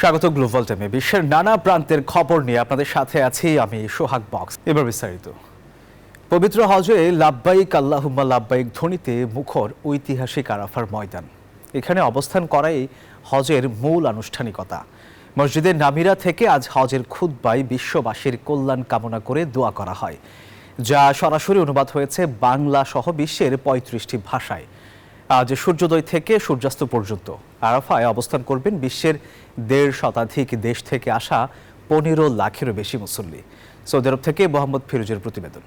স্বাগত গ্লোবাল টাইমে। বিশ্বের নানা প্রান্তের খবর নিয়ে আপনাদের সাথে আছি আমি সোহাগ বক্স। এবার বিস্তারিত। পবিত্র হজে লাব্বাইক আল্লাহুম্মা লাব্বাইক ধ্বনিতে মুখর ঐতিহাসিক আরাফার ময়দান। এখানে অবস্থান করাই হজের মূল আনুষ্ঠানিকতা। মসজিদের নামিরা থেকে আজ হজের খুতবায় বিশ্ববাসীর কল্যাণ কামনা করে দোয়া করা হয়, যা সরাসরি অনুবাদ হয়েছে বাংলা সহ বিশ্বের ৩৫টি ভাষায়। আজ সূর্যোদয় থেকে সূর্যাস্ত পর্যন্ত আরাফায় অবস্থান করবেন বিশ্বের ১.৫ শতাধিক দেশ থেকে আসা ১৫ লাখেরও বেশি মুসল্লি। সৌদি আরব থেকে মোহাম্মদ ফিরোজের প্রতিবেদন।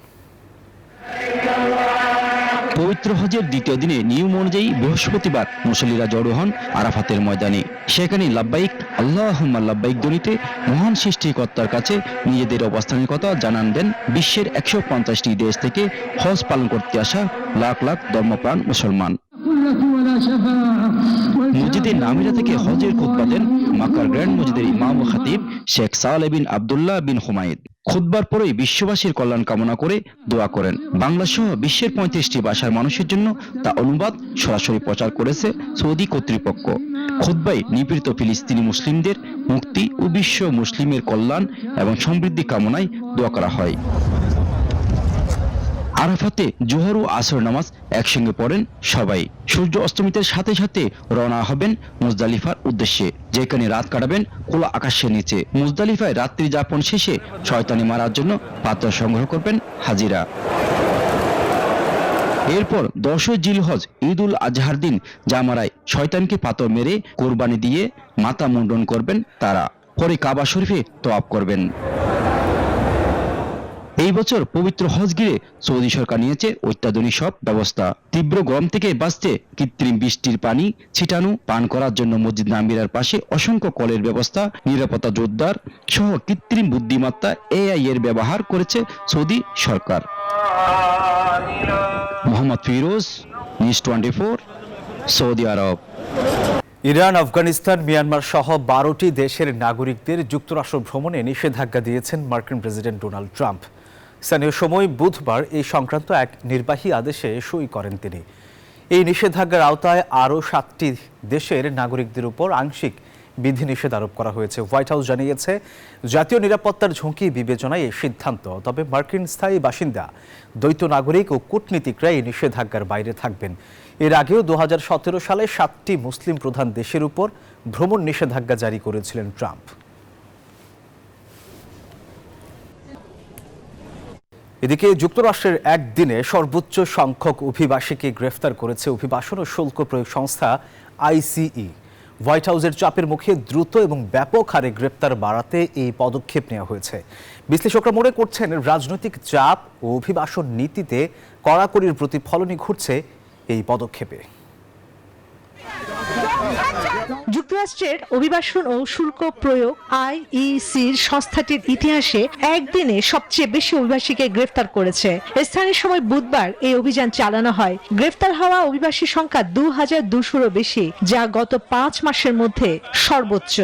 পবিত্র হজের দ্বিতীয় দিনে নিয়ম অনুযায়ী বৃহস্পতিবার মুসল্লিরা জড়ো হন আরাফাতের ময়দানে। সেখানে লাব্বাইক আল্লাহুম্মা লাব্বাইক ধ্বনিতে মহান সৃষ্টিকর্তার কাছে নিজেদের অবস্থানের কথা জানান দেন বিশ্বের ১৫০টি দেশ থেকে হজ পালন করতে আসা লাখ লাখ ধর্মপ্রাণ মুসলমান। মসজিদের নামিরা থেকে হজের খুতবা দেন মক্কার গ্র্যান্ড মসজিদের ইমাম ও খতিব শেখ সালেহ বিন আব্দুল্লাহ বিন হুমায়দ। খুতবার পরেই বিশ্ববাসীর কল্যাণ কামনা করে দোয়া করেন। বাংলা সহ বিশ্বের ৩৫টি ভাষার মানুষের জন্য তা অনুবাদ সরাসরি প্রচার করেছে সৌদি কর্তৃপক্ষ। খুতবায় নিপীড়িত ফিলিস্তিনি মুসলিমদের মুক্তি ও বিশ্ব মুসলিমের কল্যাণ এবং সমৃদ্ধি কামনায় দোয়া করা হয়। আরাফাতে জোহর ও আসর নামাজ একসঙ্গে পড়েন সবাই। সূর্য অস্তমিতের সাথে সাথে রওনা হবেন মুজদালিফার উদ্দেশ্যে, যেখানে রাত কাটাবেন খোলা আকাশের নিচে। মুজদালিফায় রাত্রি যাপন শেষে শয়তানি মারার জন্য পাত্র সংগ্রহ করবেন হাজিরা। এরপর ১০ জিলহজ ঈদ উল আজহার দিন জামারায় শয়তানকে পাথর মেরে কোরবানি দিয়ে মাথা মুন্ডন করবেন তারা। পরে কাবা শরীফে তওয়াফ করবেন। এই বছর পবিত্র হজ ঘিরে সৌদি সরকার নিয়েছে অত্যাধুনিক সব ব্যবস্থা। তীব্র গরম থেকে বাঁচতে কৃত্রিম বৃষ্টির পানি ছিটানো, পান করার জন্য মসজিদ নামিরার পাশে অসংখ্য কলের ব্যবস্থা, নিরাপত্তা জোরদার সহ কৃত্রিম বুদ্ধিমত্তা AI এর ব্যবহার করেছে সৌদি সরকার। মোহাম্মদ ফিরোজ, নিউজ 24, সৌদি আরব। ইরান, আফগানিস্তান, মিয়ানমার সহ ১২টি দেশের নাগরিকদের যুক্তরাষ্ট্র ভ্রমণে নিষেধাজ্ঞা দিয়েছেন মার্কিন প্রেসিডেন্ট ডোনাল্ড ট্রাম্প। স্থানীয় সময় বুধবার এই সংক্রান্ত এক নির্বাহী আদেশে সই করেন তিনি। এই নিষেধাজ্ঞার আওতায় আরও ৭টি দেশের নাগরিকদের উপর আংশিক বিধিনিষেধ আরোপ করা হয়েছে। হোয়াইট হাউস জানিয়েছে, জাতীয় নিরাপত্তার ঝুঁকি বিবেচনায় এই সিদ্ধান্ত। তবে মার্কিন স্থায়ী বাসিন্দা, দ্বৈত নাগরিক ও কূটনীতিকরা এই নিষেধাজ্ঞার বাইরে থাকবেন। এর আগেও ২০১৭ সালে ৭টি মুসলিম প্রধান দেশের উপর ভ্রমণ নিষেধাজ্ঞা জারি করেছিলেন ট্রাম্প। এদিকে যুক্তরাষ্ট্রের একদিনে সর্বোচ্চ সংখ্যক অভিবাসীকে গ্রেফতার করেছে অভিবাসন ও শুল্ক প্রয়োগ সংস্থা ICE। হোয়াইট হাউসের চাপের মুখে দ্রুত এবং ব্যাপক হারে গ্রেপ্তার বাড়াতে এই পদক্ষেপ নেওয়া হয়েছে। বিশ্লেষকরা মনে করছেন, রাজনৈতিক চাপ ও অভিবাসন নীতিতে কড়াকড়ির প্রতিফলনই ঘটছে এই পদক্ষেপে। যুক্তরাষ্ট্রের অভিবাসন ও শুল্ক প্রয়োগ IECর সংস্থাটির ইতিহাসে একদিনে সবচেয়ে বেশি অভিবাসীকে গ্রেফতার করেছে। স্থানীয় সময় বুধবার এই অভিযান চালানো হয়। গ্রেফতার হওয়া অভিবাসীর সংখ্যা ২,২০০-রও বেশি, যা গত ৫ মাসের মধ্যে সর্বোচ্চ।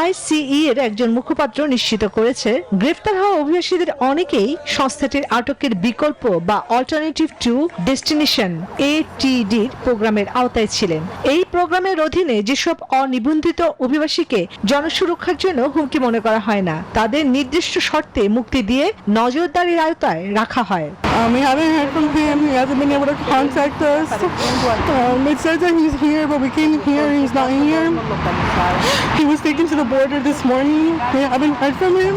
ICE এর একজন মুখপাত্র নিশ্চিত করেছে, গ্রেফতার হওয়া অভিবাসীদের অনেকেই সংস্থাটির আটকের বিকল্প বা অল্টারনেটিভ টু ডেস্টিনেশন ATD প্রোগ্রামের আওতায় ছিলেন। এই প্রোগ্রামের অধীনে যেসব অনিবন্ধিত অভিবাসীকে জনসুরক্ষার জন্য হুমকি মনে করা হয় না, তাদের নির্দিষ্ট শর্তে মুক্তি দিয়ে নজরদারির আওতায় রাখা হয়। We haven't heard from him. He hasn't been able to contact us. It says that he's here, but we came here and he's not here. He was taken to the border this morning. We haven't heard from him.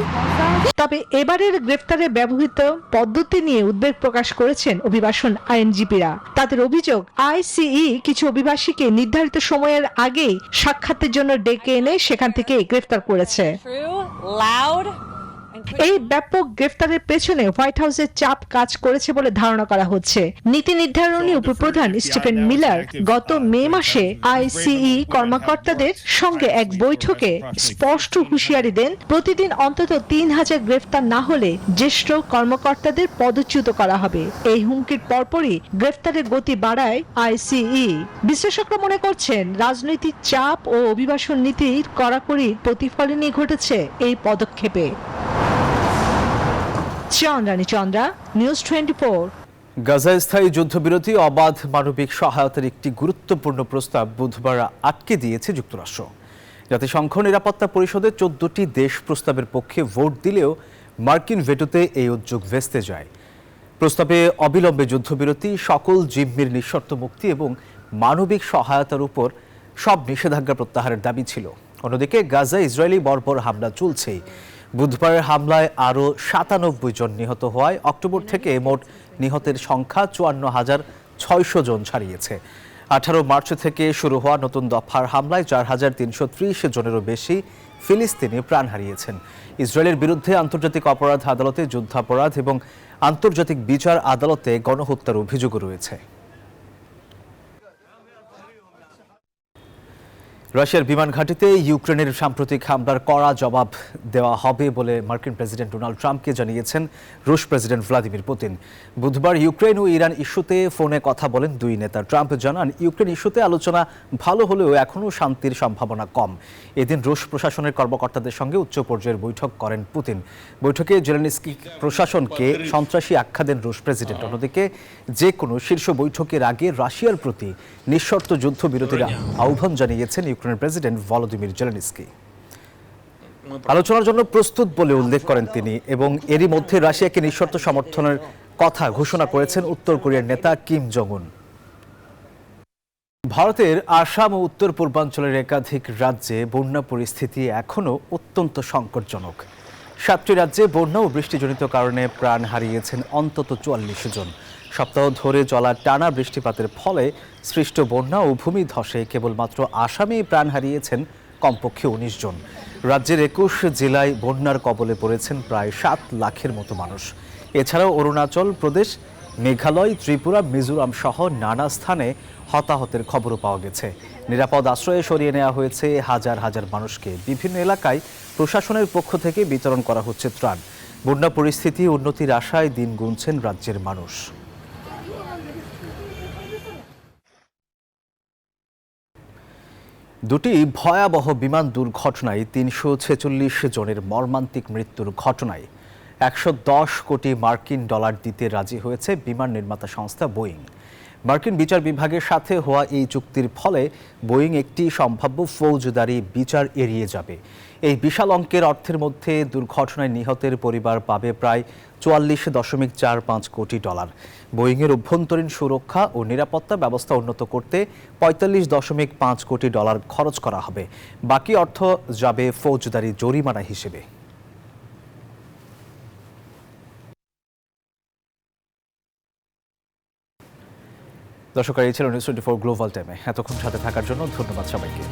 তবে এবারের গ্রেফতারে ব্যবহৃত পদ্ধতি নিয়ে উদ্বেগ প্রকাশ করেছেন অভিবাসন আইনজীবীরা। তাদের অভিযোগ, ICE কিছু অভিবাসীকে নির্ধারিত সময়ের আগেই সাক্ষাতের জন্য ডেকে এনে সেখান থেকে গ্রেফতার করেছে। এই ব্যাপক গ্রেফতারের পেছনে হোয়াইট হাউসের চাপ কাজ করেছে বলে ধারণা করা হচ্ছে। নীতি নির্ধারণী উপপ্রধান স্টিফেন মিলার গত মে মাসে ICE কর্মকর্তাদের সঙ্গে এক বৈঠকে স্পষ্ট হুঁশিয়ারি দেন, প্রতিদিন অন্তত ৩,০০০ গ্রেফতার না হলে জ্যেষ্ঠ কর্মকর্তাদের পদচ্যুত করা হবে। এই হুমকির পরপরই গ্রেফতারের গতি বাড়ায় ICE। বিশ্লেষকরা মনে করছেন, রাজনৈতিক চাপ ও অভিবাসন নীতির কড়াকড়ির প্রতিফলনই ঘটেছে এই পদক্ষেপে। চন্দ্রানী চন্দ্রা, নিউজ 24। গাজায় স্থায়ী যুদ্ধবিরতি অবাধ মানবিক সহায়তার একটি গুরুত্বপূর্ণ প্রস্তাব বুধবার আটকে দিয়েছে যুক্তরাষ্ট্র। জাতিসংঘ নিরাপত্তা পরিষদে 14টি দেশ প্রস্তাবের পক্ষে ভোট দিলেও মার্কিন ভেটোতে এই উদ্যোগ ভেস্তে যায়। প্রস্তাবে অবিলম্বে যুদ্ধবিরতি, সকল জিম্মির নিঃশর্ত মুক্তি এবং মানবিক সহায়তার উপর সব নিষেধাজ্ঞা প্রত্যাহারের দাবি ছিল। অন্যদিকে গাজায় ইসরায়েলি বর্বর হামলা চলছেই। বুধবারের হামলায় আরও 97 জন নিহত হওয়ায় অক্টোবর থেকে মোট নিহতের সংখ্যা 54,600 জন ছাড়িয়েছে। 18 মার্চ থেকে শুরু হওয়া নতুন দফার হামলায় 4,330 জনেরও বেশি ফিলিস্তিনি প্রাণ হারিয়েছেন। ইসরায়েলের বিরুদ্ধে আন্তর্জাতিক অপরাধ আদালতে যুদ্ধাপরাধ এবং আন্তর্জাতিক বিচার আদালতে গণহত্যার অভিযোগও রয়েছে। রাশিয়ার বিমান ঘাঁটিতে ইউক্রেনের সাম্প্রতিক হামলার কড়া জবাব দেওয়া হবে বলে মার্কিন প্রেসিডেন্ট ডোনাল্ড ট্রাম্পকে জানিয়েছেন রুশ প্রেসিডেন্ট ভ্লাদিমির পুতিন। বুধবার ইউক্রেন ও ইরান ইস্যুতে ফোনে কথা বলেন দুই নেতা। ট্রাম্প জানান, ইউক্রেন ইস্যুতে আলোচনা ভালো হলেও এখনও শান্তির সম্ভাবনা কম। এদিন রুশ প্রশাসনের কর্মকর্তাদের সঙ্গে উচ্চ পর্যায়ের বৈঠক করেন পুতিন। বৈঠকে জেলেনস্কি প্রশাসনকে সন্ত্রাসী আখ্যা দেন রুশ প্রেসিডেন্ট। অন্যদিকে যে কোনো শীর্ষ বৈঠকের আগে রাশিয়ার প্রতি নিঃশর্ত যুদ্ধবিরতির আহ্বান জানিয়েছেন ইউক্রেনের প্রেসিডেন্ট ভলোদিমির জেলেনস্কি। আলোচনার জন্য প্রস্তুত বলে উল্লেখ করেন তিনি এবং এরই মধ্যে রাশিয়াকে নিঃশর্ত সমর্থনের কথা ঘোষণা করেছেন উত্তর কোরিয়ার নেতা কিম জং উন। ভারতের আসাম ও উত্তর পূর্বাঞ্চলের একাধিক রাজ্যে বন্যা পরিস্থিতি এখনও অত্যন্ত সংকটজনক। 7টি রাজ্যে বন্যা ও বৃষ্টিজনিত কারণে প্রাণ হারিয়েছেন অন্তত 44 জন। সপ্তাহ ধরে চলা টানা বৃষ্টিপাতের ফলে সৃষ্ট বন্যা ও ভূমিধসে কেবলমাত্র আসামেই প্রাণ হারিয়েছেন কমপক্ষে 19 জন। রাজ্যের 21 জেলায় বন্যার কবলে পড়েছেন প্রায় 7 লাখের মতো মানুষ। এছাড়াও অরুণাচল প্রদেশ, মেঘালয়, ত্রিপুরা, মিজোরাম সহ নানা স্থানে হতাহতের খবরও পাওয়া গেছে। নিরাপদ আশ্রয়ে সরিয়ে নেওয়া হয়েছে হাজার হাজার মানুষকে। বিভিন্ন এলাকায় প্রশাসনের পক্ষ থেকে বিতরণ করা হচ্ছে ত্রাণ। বন্যা পরিস্থিতি উন্নতির আশায় দিন গুনছেন রাজ্যের মানুষ। দুটি ভয়াবহ বিমান দুর্ঘটনায় 346 জনের মর্মান্তিক মৃত্যুর ঘটনায় 110 কোটি মার্কিন ডলার দিতে রাজি হয়েছে বিমান নির্মাতা সংস্থা বোয়িং। মার্কিন বিচার বিভাগের সাথে হওয়া এই চুক্তির ফলে বোয়িং একটি সম্ভাব্য ফৌজদারি বিচার এড়িয়ে যাবে। এই বিশাল অঙ্কের অর্থের মধ্যে দুর্ঘটনায় নিহতের পরিবার পাবে প্রায় 44.45 কোটি ডলার। বোয়িংয়ের অভ্যন্তরীণ সুরক্ষা ও নিরাপত্তা ব্যবস্থা উন্নত করতে 45.5 কোটি ডলার খরচ করা হবে। বাকি অর্থ যাবে ফৌজদারি জরিমানা হিসেবে। দর্শক, এই ছিল নিউজ 24 গ্লোবাল টাইমে। এতক্ষণ সাথে থাকার জন্য ধন্যবাদ সবাইকে।